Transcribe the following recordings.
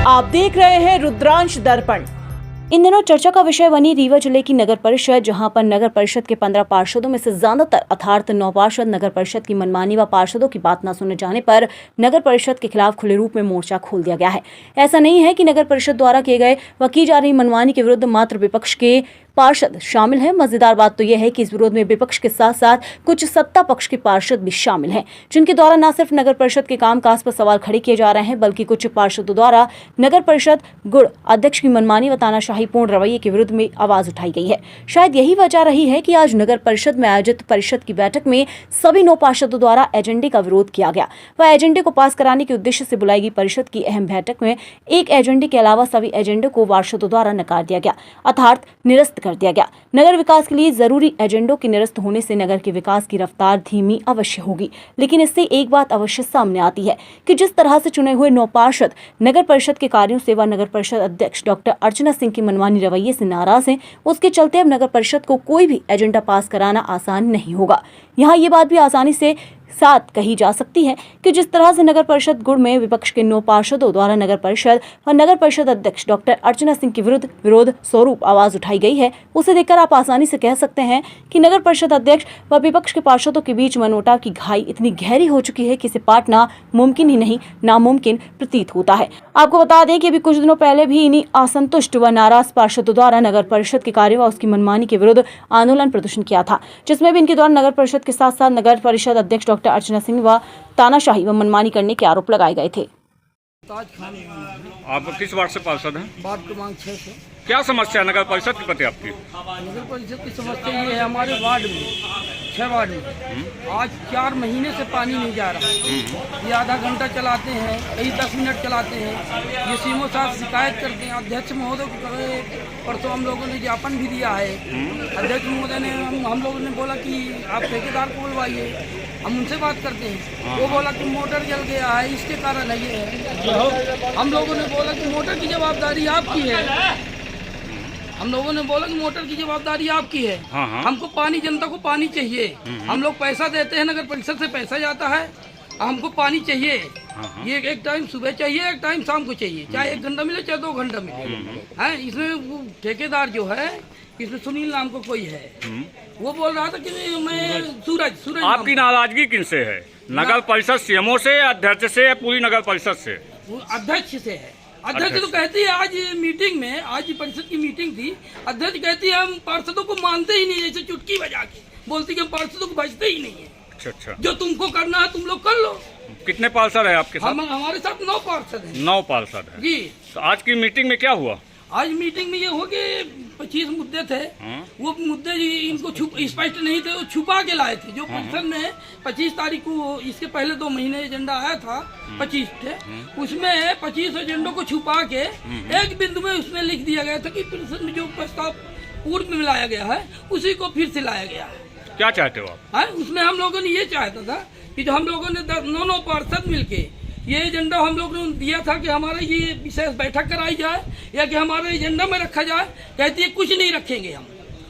आप देख रहे हैं रुद्रांश दर्पण। इन दिनों चर्चा का विषय बनी रीवा जिले की नगर परिषद, जहां पर नगर परिषद के 15 पार्षदों में से ज्यादातर अर्थात 9 पार्षद नगर परिषद की मनमानी व पार्षदों की बात न सुने जाने पर नगर परिषद के खिलाफ खुले रूप में मोर्चा खोल दिया गया है। ऐसा नहीं है कि नगर परिषद द्वारा किए गए व की जा रही मनमानी के विरुद्ध मात्र विपक्ष के पार्षद शामिल हैं। मजेदार बात तो यह है कि इस विरोध में विपक्ष के साथ साथ कुछ सत्ता पक्ष के पार्षद भी शामिल हैं, जिनके द्वारा न सिर्फ नगर परिषद के कामकाज पर सवाल खड़े किए जा रहे हैं, बल्कि कुछ पार्षदों द्वारा नगर परिषद गुड़ अध्यक्ष की मनमानी व तानाशाहीपूर्ण रवैये के विरुद्ध में आवाज उठाई गई है। शायद यही वजह रही है कि आज नगर परिषद में आयोजित परिषद की बैठक में सभी 9 पार्षदों द्वारा एजेंडे का विरोध किया गया। वह एजेंडे को पास कराने के उद्देश्य से बुलाई गई परिषद की अहम बैठक में एक एजेंडे के अलावा सभी एजेंडे को पार्षदों द्वारा नकार दिया गया, अर्थात निरस्त कर दिया गया। नगर विकास के लिए जरूरी एजेंडों के निरस्त होने से नगर के विकास की रफ्तार धीमी अवश्य होगी, लेकिन इससे एक बात अवश्य सामने आती है कि जिस तरह से चुने हुए 9 पार्षद नगर परिषद के कार्यों से व नगर परिषद अध्यक्ष डॉक्टर अर्चना सिंह की मनमानी रवैये से नाराज हैं, उसके चलते अब नगर परिषद को कोई भी एजेंडा पास कराना आसान नहीं होगा। यहाँ ये बात भी आसानी से साथ कही जा सकती है कि जिस तरह से नगर परिषद गुड़ में विपक्ष के 9 पार्षदों द्वारा नगर परिषद और नगर परिषद अध्यक्ष डॉक्टर अर्चना सिंह के विरुद्ध विरोध स्वरूप आवाज उठाई गई है, उसे देखकर आप आसानी से कह सकते हैं कि नगर परिषद अध्यक्ष व विपक्ष के पार्षदों के बीच मनमुटाव की घाई इतनी गहरी हो चुकी है कि इसे पाटना मुमकिन ही नहीं नामुमकिन प्रतीत होता है। आपको बता दें कि अभी कुछ दिनों पहले भी इन्हीं असंतुष्ट व नाराज पार्षदों द्वारा नगर परिषद के कार्य व उसकी मनमानी के विरुद्ध आंदोलन प्रदर्शन किया था, जिसमें भी इनके द्वारा नगर परिषद के साथ साथ नगर परिषद अध्यक्ष डॉक्टर अर्चना सिंह व तानाशाही व मनमानी करने के आरोप लगाए गए थे। आप किस वार्ड से पार्षद हैं? वार्ड क्रमांक 6 से। क्या समस्या है नगर परिषद के प्रति आपकी? नगर परिषद की समस्या ये है, हमारे वार्ड में 6 वार्ड में आज 4 महीने से पानी नहीं जा रहा। ये आधा घंटा चलाते हैं, कई 10 मिनट चलाते हैं। ये सीमो साहब शिकायत करते हैं अध्यक्ष महोदय को। परसों हम लोगों ने ज्ञापन भी दिया है। अध्यक्ष महोदय ने हम लोगों ने बोला कि आप ठेकेदार को बुलवाइए, हम उनसे बात करते हैं। वो बोला कि मोटर जल गया है, इसके कारण है ये है। हम लोगों ने बोला कि मोटर की जवाबदारी आपकी है। हम लोगों ने बोला कि मोटर की जवाबदारी आपकी है। हमको पानी, जनता को पानी चाहिए। हम लोग पैसा देते हैं, नगर परिषद से पैसा जाता है, हमको पानी चाहिए। ये एक टाइम सुबह चाहिए, एक टाइम शाम को चाहिए, चाहे 1 घंटा मिले चाहे 2 घंटा मिले। है इसमें ठेकेदार जो है, इसमें सुनील नाम को कोई है, वो बोल रहा था कि मैं सूरज। आपकी नाराजगी किनसे है? नगर परिषद सीएमओ से, अध्यक्ष से, या पूरी नगर परिषद से? अध्यक्ष से है। अध्यक्ष तो कहती है, आज मीटिंग में, आज परिषद की मीटिंग थी, अध्यक्ष कहती है हम पार्षदों को मानते ही नहीं, जैसे चुटकी बजा के बोलती कि हम पार्षदों को बचते ही नहीं है। अच्छा, जो तुमको करना है तुम लोग कर लो। कितने पार्षद है आपके साथ? हमारे साथ 9 पार्षद हैं। 9 पार्षद है जी। तो आज की मीटिंग में क्या हुआ? आज मीटिंग में ये हो कि 25 मुद्दे थे। वो मुद्दे इनको स्पष्ट नहीं थे, वो छुपा के लाए थे। जो परिषद में 25 तारीख को, इसके पहले 2 महीने एजेंडा आया था, 25 थे, उसमें 25 एजेंडों को छुपा के एक बिंदु में उसमें लिख दिया गया था कि परिषद में जो प्रस्ताव पूर्व में लाया गया है उसी को फिर से लाया गया है। क्या चाहते हो आप? उसमें हम लोगों ने ये चाहता था कि जो हम लोगों ने 9 पार्षद मिलके ये एजेंडा हम लोगों ने दिया था कि हमारा ये विशेष बैठक कराई जाए या कि हमारे एजेंडा में रखा जाए। कहती है कुछ नहीं रखेंगे हम,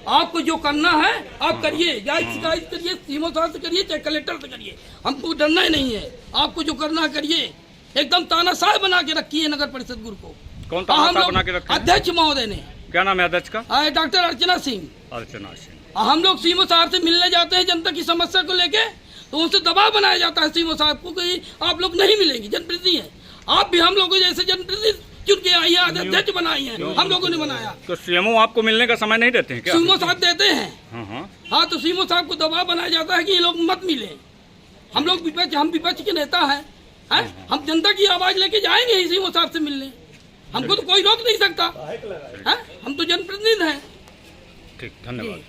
आपको जो करना है आप करिए, चाहे शिकायत करिए, सीएमओ साहब से करिए, चाहे कलेक्टर से करिए, हमको डरना ही नहीं है। आपको जो करना है करिए। एकदम तानाशाह बना के रखी है नगर परिषद गुड़ को। कौन तानाशाह बना के रखा है? अध्यक्ष महोदय ने। क्या नाम है अध्यक्ष का? डॉक्टर अर्चना सिंह। अर्चना सिंह। हम लोग सीएमओ साहब से मिलने जाते हैं जनता की समस्या को लेके, तो उनसे दबाव बनाया जाता है सीएमओ साहब को कि आप लोग नहीं मिलेंगे। जनप्रतिनिधि है आप भी, हम लोगों जैसे जनप्रतिनिधि चुन के आई है, अध्यक्ष बनाई है, हम लोगों ने बनाया। तो सीएमओ आपको मिलने का समय नहीं देते हैं क्या? सीएमओ साहब देते हैं। हाँ, तो सीएमओ साहब को दबाव बनाया जाता है कि ये लोग मत मिले। हम लोग विपक्ष, हम विपक्ष के नेता हैं, हम जनता की आवाज लेके जाएंगे ही सीएमओ साहब से मिलने। हमको तो कोई रोक नहीं सकता है, हम तो जनप्रतिनिधि हैं। ठीक, धन्यवाद।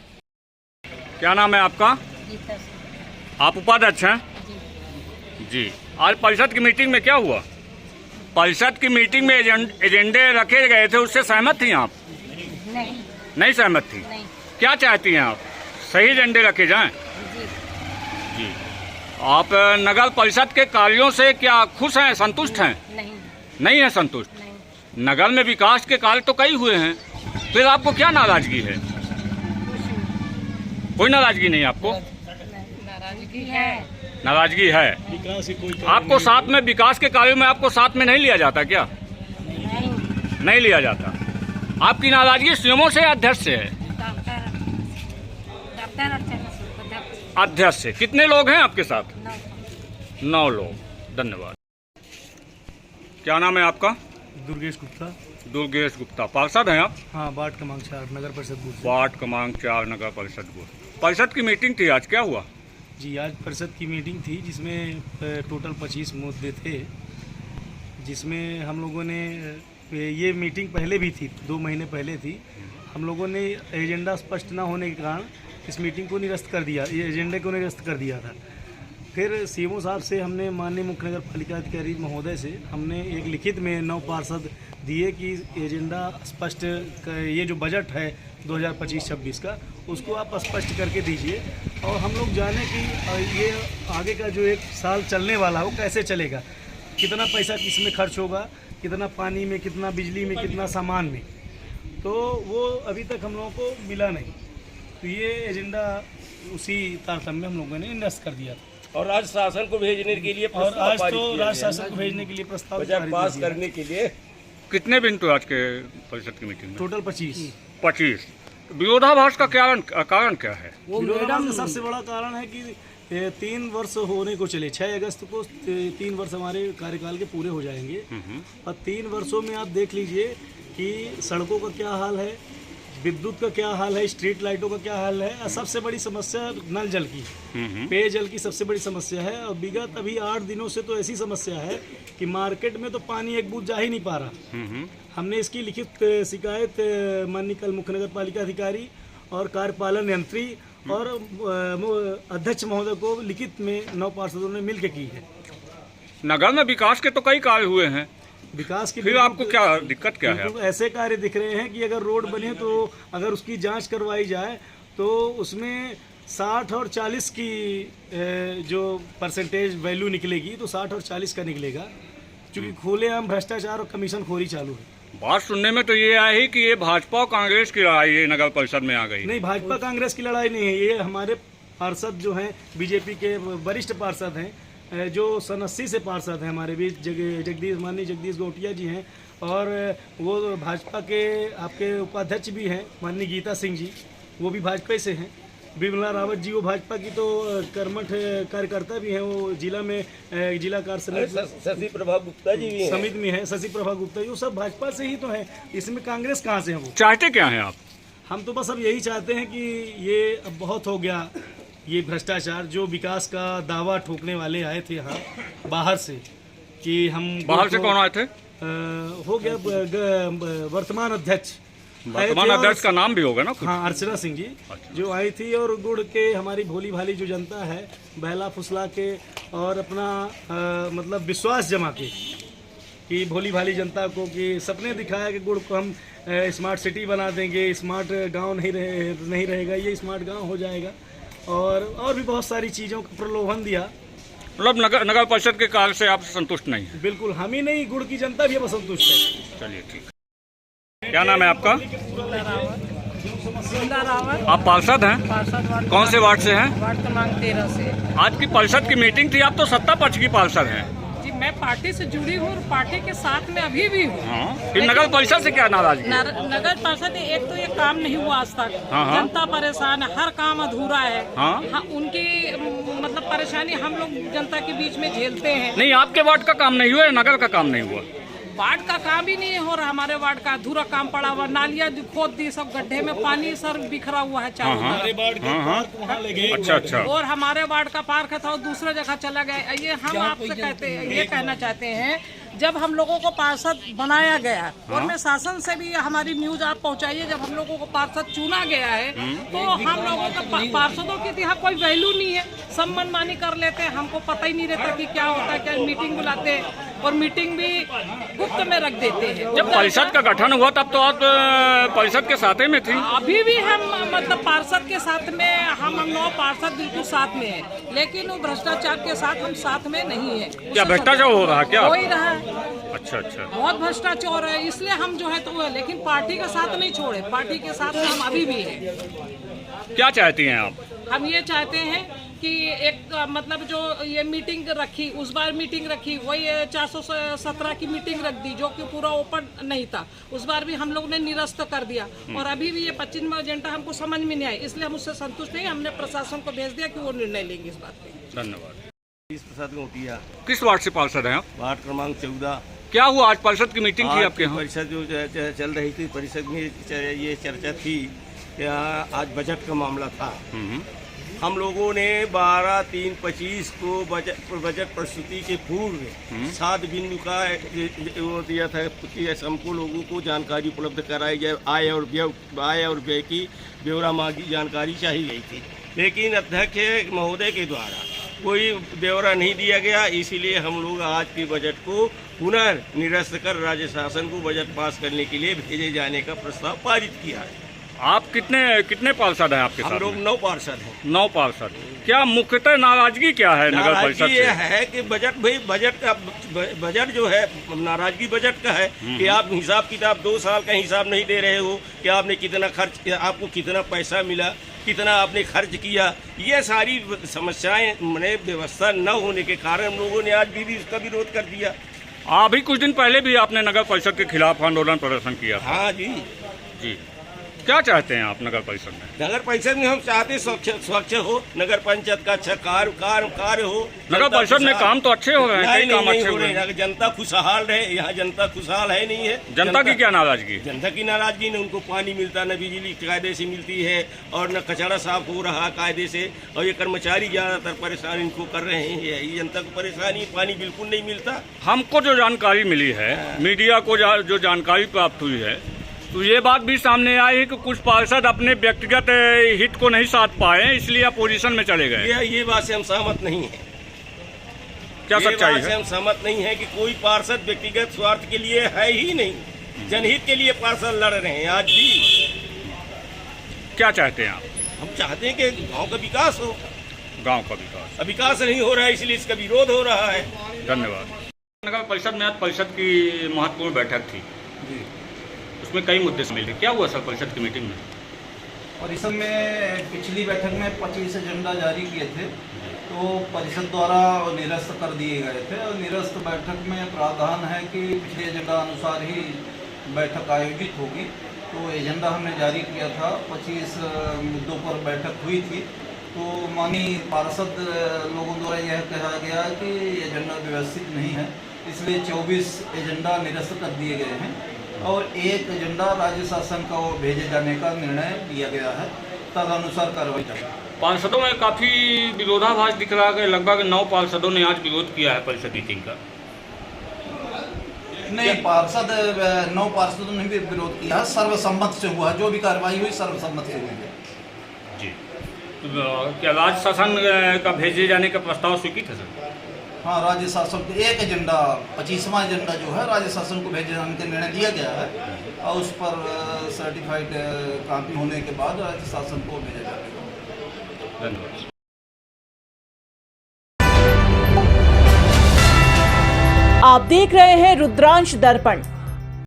क्या नाम है आपका? आप उपाध्यक्ष हैं? जी। आज परिषद की मीटिंग में क्या हुआ? परिषद की मीटिंग में एजेंडे रखे गए थे, उससे सहमत थी आप? नहीं सहमत थी? नहीं। क्या चाहती हैं आप? सही एजेंडे रखे जाएं? जी। आप नगर परिषद के कार्यों से क्या खुश हैं, संतुष्ट हैं? नहीं है संतुष्ट? नहीं। नगर में विकास के कार्य तो कई हुए हैं, फिर आपको क्या नाराजगी है? कोई नाराजगी नहीं आपको? नाराजगी है। आपको साथ में विकास के कार्यों में आपको साथ में नहीं लिया जाता क्या? नहीं लिया जाता। आपकी नाराजगी सीएमओ से या अध्यक्ष से है? अध्यक्ष से। कितने लोग हैं आपके साथ? 9 लोग। धन्यवाद। क्या नाम है आपका? दुर्गेश गुप्ता। दुर्गेश गुप्ता। पार्षद हैं आप? हाँ, वार्ड क्रमांक 4 नगर परिषद बूथ। वार्ड क्रमांक 4 नगर परिषद बूथ। परिषद की मीटिंग थी आज, क्या हुआ? जी, आज परिषद की मीटिंग थी जिसमें टोटल 25 मुद्दे थे, जिसमें हम लोगों ने ये मीटिंग पहले भी थी, 2 महीने पहले थी। हम लोगों ने एजेंडा स्पष्ट ना होने के कारण इस मीटिंग को निरस्त कर दिया, ये एजेंडे को निरस्त कर दिया था। फिर सीएमओ साहब से हमने माननीय मुख्य नगर पालिका अधिकारी महोदय से हमने एक लिखित में 9 पार्षद दिए कि एजेंडा स्पष्ट, ये जो बजट है 2025-26 का, उसको आप स्पष्ट करके दीजिए और हम लोग जाने कि ये आगे का जो 1 साल चलने वाला हो कैसे चलेगा, कितना पैसा किसमें खर्च होगा, कितना पानी में, कितना बिजली में, कितना सामान में। तो वो अभी तक हम लोगों को मिला नहीं, तो ये एजेंडा उसी तारतम्य में हम लोगों ने निरस्त कर दिया था। और राज्य शासन को भेजने के लिए और आज तो राज्य शासन को भेजने के लिए प्रस्ताव बजट पास करने के लिए कितने दिन तो आज के परिषद की मीटिंग में? टोटल 25। 25। विरोधाभास का कारण क्या है? विरोधाभास का सबसे बड़ा कारण है कि 3 वर्ष होने को चले, 6 अगस्त को 3 वर्ष हमारे कार्यकाल के पूरे हो जाएंगे और 3 वर्षों में आप देख लीजिए कि सड़कों का क्या हाल है, विद्युत का क्या हाल है, स्ट्रीट लाइटों का क्या हाल है, और सबसे बड़ी समस्या नल जल की, पेयजल की सबसे बड़ी समस्या है। और विगत अभी 8 दिनों से तो ऐसी समस्या है कि मार्केट में तो पानी एक बूंद जा ही नहीं पा रहा। हमने इसकी लिखित शिकायत माननीय कल मुख्य नगर पालिका अधिकारी और कार्यपालन यंत्री और अध्यक्ष महोदय को लिखित में 9 पार्षदों ने मिलकर की है। नगर में विकास के तो कई कार्य हुए हैं, विकास की फिर आपको क्या दिक्कत क्या है? ऐसे कार्य दिख रहे हैं कि अगर रोड बने तो अगर उसकी जांच करवाई जाए तो उसमें 60 और 40 की जो परसेंटेज वैल्यू निकलेगी तो 60 और 40 का निकलेगा, क्योंकि खुलेआम भ्रष्टाचार और कमीशन खोरी चालू है। बात सुनने में तो ये आई कि ये भाजपा और कांग्रेस की लड़ाई है, नगर परिषद में आ गई। नहीं, भाजपा कांग्रेस की लड़ाई नहीं है, ये हमारे पार्षद जो हैं बीजेपी के वरिष्ठ पार्षद हैं, जो सन 80 से पार्षद हैं हमारे बीच, माननीय जगदीश गोटिया जी हैं और वो भाजपा के आपके उपाध्यक्ष भी हैं माननीय गीता सिंह जी, वो भी भाजपा से हैं। बिमला रावत जी वो भाजपा की तो कर्मठ कार्यकर्ता भी हैं, वो जिला में जिला कार्य शशि प्रभा गुप्ता जी भी समिति में है, शशि प्रभा गुप्ता जी, वो सब भाजपा से ही तो है, इसमें कांग्रेस कहाँ से है? वो चाहते क्या हैं आप? हम तो बस अब यही चाहते हैं कि ये अब बहुत हो गया, ये भ्रष्टाचार, जो विकास का दावा ठोकने वाले आए थे यहाँ बाहर से कि हम बाहर से कौन आए थे? हो गया वर्तमान अध्यक्ष का नाम भी होगा ना? हाँ, अर्चना सिंह जी जो आई थी और गुड़ के हमारी भोली भाली जो जनता है बहला फुसला के और अपना मतलब विश्वास जमा के कि भोली भाली जनता को कि सपने दिखाया कि गुड़ को हम स्मार्ट सिटी बना देंगे, स्मार्ट गांव नहीं रहेगा, ये स्मार्ट गांव हो जाएगा और भी बहुत सारी चीज़ों का प्रलोभन दिया। मतलब नगर परिषद के कार्य से आप संतुष्ट नहीं है? बिल्कुल, हम ही नहीं, गुड़ की जनता भी अब असंतुष्ट है। चलिए ठीक है। क्या नाम है आपका? आप पार्षद हैं? पार्षद कौन से वार्ड से हैं? वार्ड क्रमांक 13 से। आज की परिषद की मीटिंग थी, आप तो सत्ता पक्ष की पार्षद हैं। जी, मैं पार्टी से जुड़ी हूँ और पार्टी के साथ में अभी भी हूँ। हाँ, फिर नगर परिषद से क्या नाराजगी? नगर परिषद एक तो ये काम नहीं हुआ आज तक, जनता परेशान है, हर काम अधूरा है। हाँ, उनकी मतलब परेशानी हम लोग जनता के बीच में झेलते हैं। नहीं, आपके वार्ड का काम नहीं हुआ, नगर का काम नहीं हुआ? वार्ड का काम ही नहीं हो रहा, हमारे वार्ड का अधूरा काम पड़ा हुआ, नालियाँ खोद दी, सब गड्ढे में पानी सर बिखरा हुआ है चारों तरफ। अच्छा। और हमारे वार्ड का पार्क था और दूसरा जगह चला गया। ये हम आपसे ये कहना चाहते हैं, जब हम लोगों को पार्षद बनाया गया और मैं शासन से भी हमारी न्यूज आप पहुंचाइए, जब हम लोगों को पार्षद चुना गया है तो हम लोगों का पार्षदों की यहाँ कोई वैल्यू नहीं है, सब मनमानी कर लेते हैं, हमको पता ही नहीं रहता कि क्या होता है, क्या मीटिंग बुलाते हैं और मीटिंग भी गुप्त में रख देते हैं। जब परिषद का गठन हुआ तब तो आप परिषद के साथ में थी? अभी भी हम मतलब पार्षद के साथ में हम 9 पार्षद बिल्कुल साथ में है, लेकिन वो भ्रष्टाचार के साथ हम साथ में नहीं है। क्या भ्रष्टाचार हो रहा है? क्या हो ही रहा है? अच्छा। बहुत भ्रष्टाचार है, इसलिए हम जो है तो लेकिन पार्टी का साथ नहीं छोड़े, पार्टी के साथ हम अभी भी हैं। क्या चाहती हैं आप? हम ये चाहते हैं कि एक मतलब जो ये मीटिंग रखी, उस बार मीटिंग रखी वही 417 की मीटिंग रख दी, जो कि पूरा ओपन नहीं था। उस बार भी हम लोग ने निरस्त कर दिया और अभी भी ये 25वां एजेंडा हमको समझ में नहीं आया, इसलिए हम उससे संतुष्ट नहीं। हमने प्रशासन को भेज दिया कि वो निर्णय लेंगे इस बात पे। धन्यवाद। प्रसाद गोटिया, किस वार्ड से पार्षद हैं आप? वार्ड क्रमांक 14। क्या हुआ आज परिषद की मीटिंग थी आपके यहाँ? परिषद जो चल रही थी, परिषद में ये चर्चा थी कि आज बजट का मामला था। हम लोगों ने 12/3/25 को बजट प्रस्तुति के पूर्व 7 बिंदु का वो दिया था कि हमको लोगों को जानकारी उपलब्ध कराई जाए। आय और व्यय की ब्यौरा मांगी जानकारी चाहिए गई थी, लेकिन अध्यक्ष महोदय के द्वारा कोई ब्यौरा नहीं दिया गया। इसीलिए हम लोग आज के बजट को पुनर्निरस्त कर राज्य शासन को बजट पास करने के लिए भेजे जाने का प्रस्ताव पारित किया है। आप कितने पार्षद हैं आपके साथ? हम लोग 9 पार्षद हैं। 9 पार्षद। क्या मुख्यतः नाराजगी क्या है नगर परिषद से? ये है कि बजट जो है, नाराजगी बजट का है कि आप हिसाब किताब 2 साल का हिसाब नहीं दे रहे हो कि आपने कितना खर्च किया, आपको कितना पैसा मिला, कितना आपने खर्च किया। ये सारी समस्याएं मैंने व्यवस्था न होने के कारण हम लोगों ने आज भी इसका विरोध कर दिया। अभी कुछ दिन पहले भी आपने नगर परिषद के खिलाफ आंदोलन प्रदर्शन किया था। हाँ जी। जी, क्या चाहते हैं आप नगर परिषद में? नगर परिषद में हम चाहते स्वच्छ हो, नगर पंचायत का अच्छा कार्य हो। नगर परिषद में काम तो अच्छे हो रहे हैं, कई काम अच्छे हो रहे हैं। जनता खुशहाल रहे, यहाँ जनता खुशहाल है नहीं है। जनता की क्या नाराजगी? जनता की नाराजगी ने उनको पानी मिलता, न बिजली कायदे से मिलती है और न कचरा साफ हो रहा कायदे से, और ये कर्मचारी ज्यादातर परेशान इनको कर रहे हैं। ये जनता को परेशानी, पानी बिल्कुल नहीं मिलता। हमको जो जानकारी मिली है, मीडिया को जो जानकारी प्राप्त हुई है, तो ये बात भी सामने आई है कि कुछ पार्षद अपने व्यक्तिगत हित को नहीं साध पाए, इसलिए अपोजिशन में चले गए। ये बात से हम सहमत नहीं है। क्या सच्चाई है? हम सहमत नहीं है कि कोई पार्षद व्यक्तिगत स्वार्थ के लिए है ही नहीं, जनहित के लिए पार्षद लड़ रहे हैं आज भी। क्या चाहते हैं आप? हम चाहते हैं कि गांव का विकास हो। गांव का विकास, विकास नहीं हो रहा है, इसलिए इसका विरोध हो रहा है। धन्यवाद। नगर परिषद में आज परिषद की महत्वपूर्ण बैठक थी, उसमें कई मुद्दे शामिल थे। क्या हुआ सर परिषद की मीटिंग में? परिषद में पिछली बैठक में 25 एजेंडा जारी किए थे, तो परिषद द्वारा निरस्त कर दिए गए थे। और निरस्त बैठक में प्रावधान है कि पिछले एजेंडा अनुसार ही बैठक आयोजित होगी। तो एजेंडा हमने जारी किया था, 25 मुद्दों पर बैठक हुई थी। तो माननीय पार्षद लोगों द्वारा यह कहा गया कि एजेंडा व्यवस्थित नहीं है, इसलिए 24 एजेंडा निरस्त कर दिए गए हैं और 1 एजेंडा राज्य शासन को भेजे जाने का निर्णय लिया गया है। तदनुसार कार्रवाई करेंगे। पार्षदों में काफी विरोधाभास दिख रहा है। लगभग 9 पार्षदों ने आज विरोध किया है परिषद मीटिंग का। नहीं, 9 पार्षदों ने भी विरोध किया, सर्वसम्मत से हुआ। जो भी कार्रवाई हुई सर्वसम्मत से हुई है। जी, तो क्या राज्य शासन का भेजे जाने का प्रस्ताव स्वीकृत है सर? हाँ, राज्य शासन को 1 एजेंडा, 25वां एजेंडा जो है राज्य शासन को भेजे जाने का निर्णय लिया गया है और उस पर सर्टिफाइड कापी होने के बाद राज्य शासन को भेजा जाएगा। धन्यवाद। आप देख रहे हैं रुद्रांश दर्पण।